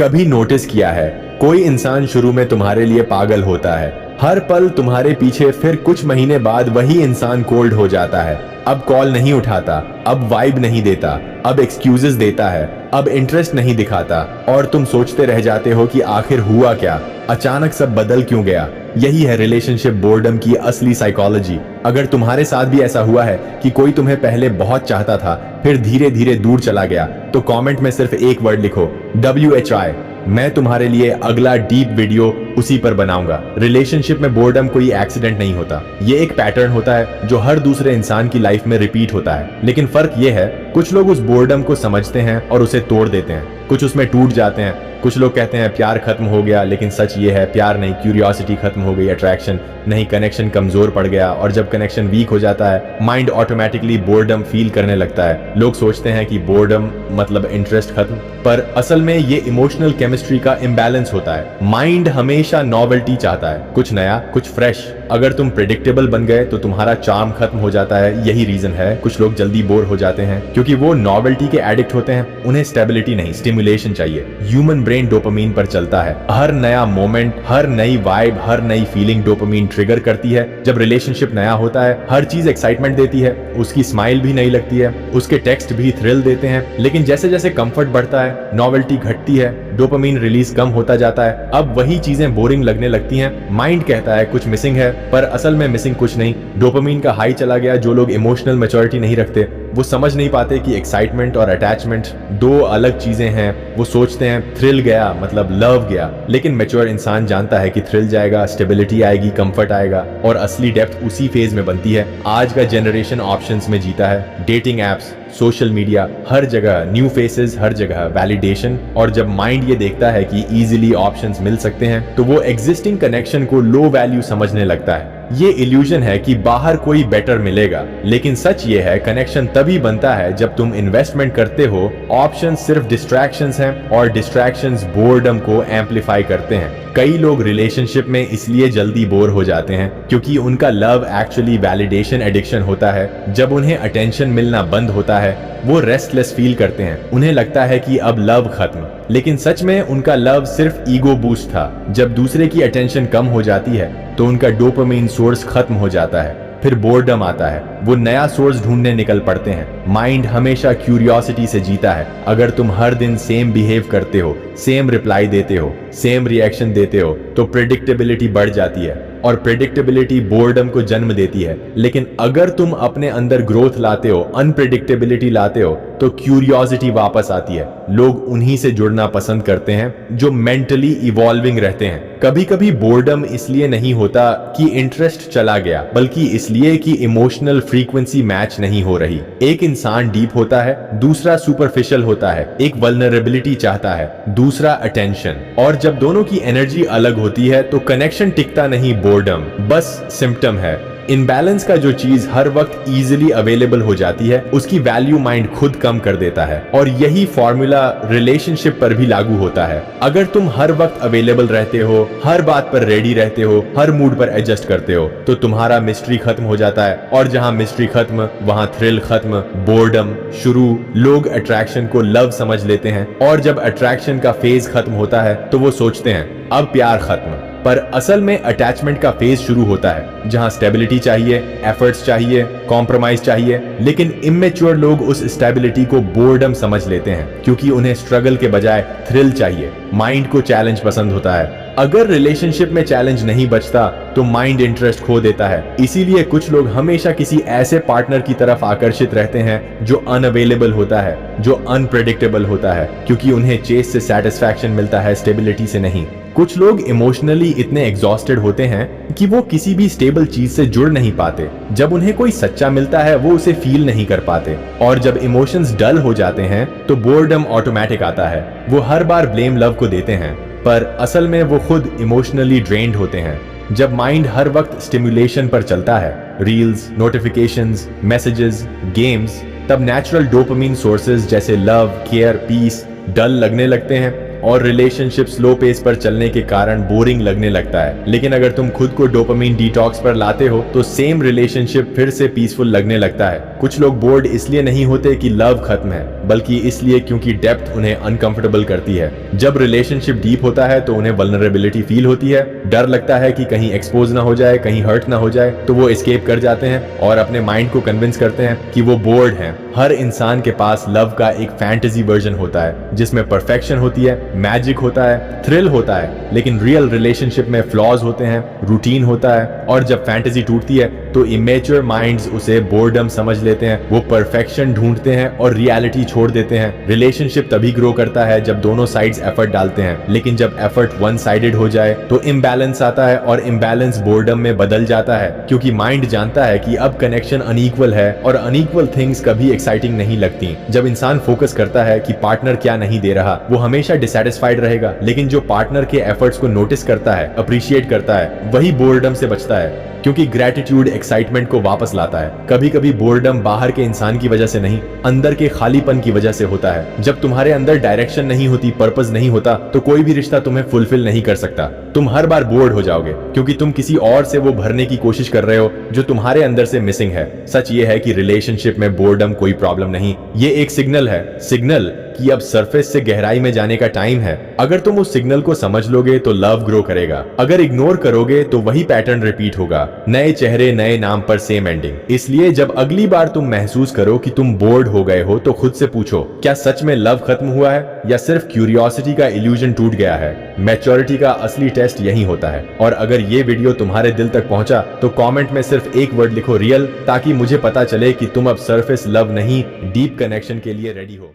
कभी नोटिस किया है, कोई इंसान शुरू में तुम्हारे लिए पागल होता है, हर पल तुम्हारे पीछे, फिर कुछ महीने बाद वही इंसान कोल्ड हो जाता है। अब कॉल नहीं उठाता, अब वाइब नहीं देता, अब एक्सक्यूजेस देता है, अब इंटरेस्ट नहीं दिखाता, और तुम सोचते रह जाते हो कि आखिर हुआ क्या, अचानक सब बदल क्यों गया। यही है रिलेशनशिप बोर्डम की असली साइकोलॉजी। अगर तुम्हारे साथ भी ऐसा हुआ है कि कोई तुम्हें पहले बहुत चाहता था, फिर धीरे धीरे दूर चला गया, तो कमेंट में सिर्फ एक वर्ड लिखो, WHI। मैं तुम्हारे लिए अगला डीप वीडियो उसी पर बनाऊंगा। रिलेशनशिप में बोर्डम कोई एक्सीडेंट नहीं होता, ये एक पैटर्न होता है जो हर दूसरे इंसान की लाइफ में रिपीट होता है। लेकिन फर्क ये है, कुछ लोग उस बोर्डम को समझते हैं और उसे तोड़ देते हैं, कुछ उसमें टूट जाते हैं। कुछ लोग कहते हैं प्यार खत्म हो गया, लेकिन सच ये है, प्यार नहीं, क्यूरियोसिटी खत्म हो गई, अट्रैक्शन नहीं, कनेक्शन कमजोर पड़ गया। और जब कनेक्शन वीक हो जाता है, माइंड ऑटोमेटिकली बोर्डम फील करने लगता है। लोग सोचते हैं कि बोर्डम मतलब इंटरेस्ट खत्म, पर असल में ये इमोशनल केमिस्ट्री का इम्बैलेंस होता है। माइंड हमेशा नॉवेल्टी चाहता है, कुछ नया, कुछ फ्रेश। अगर तुम प्रेडिक्टेबल बन गए तो तुम्हारा चार्म खत्म हो जाता है। यही रीजन है कुछ लोग जल्दी बोर हो जाते हैं, क्योंकि वो नॉवेल्टी के एडिक्ट होते हैं। उन्हें स्टेबिलिटी नहीं, स्टिमुलेशन चाहिए। ह्यूमन ब्रेन डोपामीन पर चलता है। हर नया मोमेंट, हर नई वाइब, हर नई फीलिंग डोपामीन ट्रिगर करती है। जब रिलेशनशिप नया होता है, हर चीज एक्साइटमेंट देती है, उसकी स्माइल भी नई लगती है, उसके टेक्स्ट भी थ्रिल देते हैं। लेकिन जैसे जैसे कंफर्ट बढ़ता है, नॉवेल्टी घटती है, डोपामीन रिलीज कम होता जाता है। अब वही चीजें बोरिंग लगने लगती हैं। माइंड कहता है कुछ मिसिंग है, पर असल में मिसिंग कुछ नहीं, डोपामीन का हाई चला गया। जो लोग इमोशनल मैच्योरिटी नहीं रखते, वो समझ नहीं पाते कि एक्साइटमेंट और अटैचमेंट दो अलग चीजें हैं। वो सोचते हैं थ्रिल गया मतलब लव गया, लेकिन मैच्योर इंसान जानता है कि थ्रिल जाएगा, स्टेबिलिटी आएगी, कंफर्ट आएगा, और असली डेप्थ उसी फेज में बनती है। आज का जनरेशन ऑप्शंस में जीता है। डेटिंग एप्स, सोशल मीडिया, हर जगह न्यू फेसेस, हर जगह वैलिडेशन। और जब माइंड ये देखता है कि इजीली ऑप्शंस मिल सकते हैं, तो वो एग्जिस्टिंग कनेक्शन को लो वैल्यू समझने लगता है। ये इल्यूजन है कि बाहर कोई बेटर मिलेगा, लेकिन सच ये है, कनेक्शन तभी बनता है जब तुम इन्वेस्टमेंट करते हो। ऑप्शन सिर्फ डिस्ट्रैक्शंस हैं, और डिस्ट्रैक्शंस बोर्डम को एम्पलीफाई करते हैं। कई लोग रिलेशनशिप में इसलिए जल्दी बोर हो जाते हैं क्योंकि उनका लव एक्चुअली वैलिडेशन एडिक्शन होता है। जब उन्हें अटेंशन मिलना बंद होता है, वो रेस्टलेस फील करते हैं। उन्हें लगता है कि अब लव खत्म, लेकिन सच में उनका लव सिर्फ ईगो बूस्ट था। जब दूसरे की अटेंशन कम हो जाती है, तो उनका डोपामीन सोर्स खत्म हो जाता है। फिर बोर्डम आता है, वो नया सोर्स ढूंढने निकल पड़ते हैं। माइंड हमेशा क्यूरियोसिटी से जीता है। अगर तुम हर दिन सेम बिहेव करते हो, सेम रिप्लाई देते हो, सेम रिएक्शन देते हो, तो प्रेडिक्टेबिलिटी बढ़ जाती है, और प्रेडिक्टेबिलिटी बोर्डम को जन्म देती है। लेकिन अगर तुम अपने अंदर ग्रोथ लाते हो, अनप्रेडिक्टेबिलिटी लाते हो, तो क्यूरियोसिटी वापस आती है। लोग उन्हीं से जुड़ना पसंद करते हैं जो मेंटली इवॉल्विंग रहते हैं। कभी कभी बोर्डम इसलिए नहीं होता कि इंटरेस्ट चला गया, बल्कि इसलिए कि इमोशनल फ्रीक्वेंसी मैच नहीं हो रही। एक इंसान डीप होता है, दूसरा सुपरफिशियल होता है। एक वल्नरेबिलिटी चाहता है, दूसरा अटेंशन। और जब दोनों की एनर्जी अलग होती है, तो कनेक्शन टिकता नहीं, बोर्डम बस सिम्टम है। इनबैलेंस का जो चीज हर वक्त इजीली अवेलेबल हो जाती है, उसकी वैल्यू माइंड खुद कम कर देता है। और यही फॉर्मूला रिलेशनशिप पर भी लागू होता है। अगर तुम हर वक्त अवेलेबल रहते हो, हर बात पर रेडी रहते हो, हर मूड पर एडजस्ट करते हो, तो तुम्हारा मिस्ट्री खत्म हो जाता है। और जहां मिस्ट्री खत्म, वहां थ्रिल खत्म, बोर्डम शुरू। लोग अट्रैक्शन को लव समझ लेते हैं, और जब अट्रैक्शन का फेज खत्म होता है, तो वो सोचते हैं अब प्यार खत्म। पर असल में अटैचमेंट का फेज शुरू होता है, जहां स्टेबिलिटी चाहिए, एफर्ट्स चाहिए, कॉम्प्रोमाइज चाहिए। लेकिन इमेच्योर लोग उस स्टेबिलिटी को बोर्डम समझ लेते हैं, क्योंकि उन्हें स्ट्रगल के बजाय थ्रिल चाहिए। माइंड को चैलेंज पसंद होता है। अगर रिलेशनशिप में चैलेंज नहीं बचता, तो माइंड इंटरेस्ट खो देता है। इसीलिए कुछ लोग हमेशा किसी ऐसे पार्टनर की तरफ आकर्षित रहते हैं जो अनअवेलेबल होता है, जो अनप्रेडिक्टेबल होता है, क्योंकि उन्हें चेस से सेटिस्फैक्शन मिलता है, स्टेबिलिटी से नहीं। कुछ लोग इमोशनली इतने एग्जॉस्टेड होते हैं कि वो किसी भी स्टेबल चीज से जुड़ नहीं पाते। जब उन्हें कोई सच्चा मिलता है, वो उसे फील नहीं कर पाते। और जब इमोशंस डल हो जाते हैं, तो बोर्डम ऑटोमेटिक आता है। वो हर बार ब्लेम लव को देते हैं, पर असल में वो खुद इमोशनली ड्रेन्ड होते हैं। जब माइंड हर वक्त स्टिमुलेशन पर चलता है, रील्स, नोटिफिकेशंस, मैसेजेस, गेम्स, तब नेचुरल डोपामीन सोर्सेज जैसे लव, केयर, पीस डल लगने लगते हैं। और रिलेशनशिप स्लो पेस पर चलने के कारण बोरिंग लगने लगता है। लेकिन अगर तुम खुद को डोपामिन डिटॉक्स पर लाते हो तो सेम रिलेशनशिप फिर से पीसफुल लगने लगता है। कुछ लोग बोर्ड इसलिए नहीं होते कि लव खत्म है, बल्कि इसलिए क्योंकि डेप्थ उन्हें अनकंफर्टेबल करती है। जब रिलेशनशिप डीप होता है तो उन्हें वल्नरेबिलिटी फील होती है, डर लगता है कि कहीं एक्सपोज ना हो जाए, कहीं हर्ट ना हो जाए, तो वो एस्केप कर जाते हैं और अपने माइंड को कन्विंस करते हैं कि वो बोर्ड हैं। हर इंसान के पास लव का एक फैंटेसी वर्जन होता है जिसमें परफेक्शन होती है, मैजिक होता है, थ्रिल होता है, लेकिन रियल रिलेशनशिप में फ्लॉज होते हैं, रूटीन होता है। और जब फैंटेसी टूटती है तो इमेच्योर माइंड्स उसे बोर्डम समझ लेते हैं, वो परफेक्शन ढूंढते हैं और रियलिटी छोड़ देते हैं। रिलेशनशिप तभी ग्रो करता है जब दोनों साइड्स एफर्ट डालते हैं, लेकिन जब एफर्ट वन साइडेड हो जाए तो इम्बैलेंस आता है और इम्बैलेंस बोर्डम में बदल जाता है, क्योंकि माइंड जानता है कि अब कनेक्शन अनइक्वल है और अनइक्वल थिंग्स कभी एक्साइटिंग नहीं लगती। जब इंसान फोकस करता है कि पार्टनर क्या नहीं दे रहा, वो हमेशा डिसैटिस्फाइड रहेगा, लेकिन जो पार्टनर के एफर्ट्स को नोटिस करता है, अप्रिशिएट करता है, वही बोर्डम से बचता है, क्योंकि ग्रेटिट्यूड एक्साइटमेंट को वापस लाता है। कभी कभी बोर्डम बाहर के इंसान की वजह से नहीं, अंदर के खालीपन की वजह से होता है। जब तुम्हारे अंदर डायरेक्शन नहीं होती, पर्पस नहीं होता, तो कोई भी रिश्ता तुम्हें फुलफिल नहीं कर सकता। तुम हर बार बोर्ड हो जाओगे क्योंकि तुम किसी और से वो भरने की कोशिश कर रहे हो जो तुम्हारे अंदर से मिसिंग है। सच ये है कि रिलेशनशिप में बोर्डम कोई प्रॉब्लम नहीं, ये एक सिग्नल है, सिग्नल कि अब सरफेस से गहराई में जाने का टाइम है। अगर तुम उस सिग्नल को समझ लोगे तो लव ग्रो करेगा, अगर इग्नोर करोगे तो वही पैटर्न रिपीट होगा, नए चेहरे नए नाम पर सेम एंडिंग। इसलिए जब अगली बार तुम महसूस करो कि तुम बोर्ड हो गए हो तो खुद से पूछो, क्या सच में लव खत्म हुआ है या सिर्फ क्यूरियोसिटी का इल्यूजन टूट गया है। मैच्योरिटी का असली टेस्ट यही होता है। और अगर ये वीडियो तुम्हारे दिल तक पहुंचा तो कमेंट में सिर्फ एक वर्ड लिखो, रियल, ताकि मुझे पता चले कि तुम अब सरफेस लव नहीं, डीप कनेक्शन के लिए रेडी हो।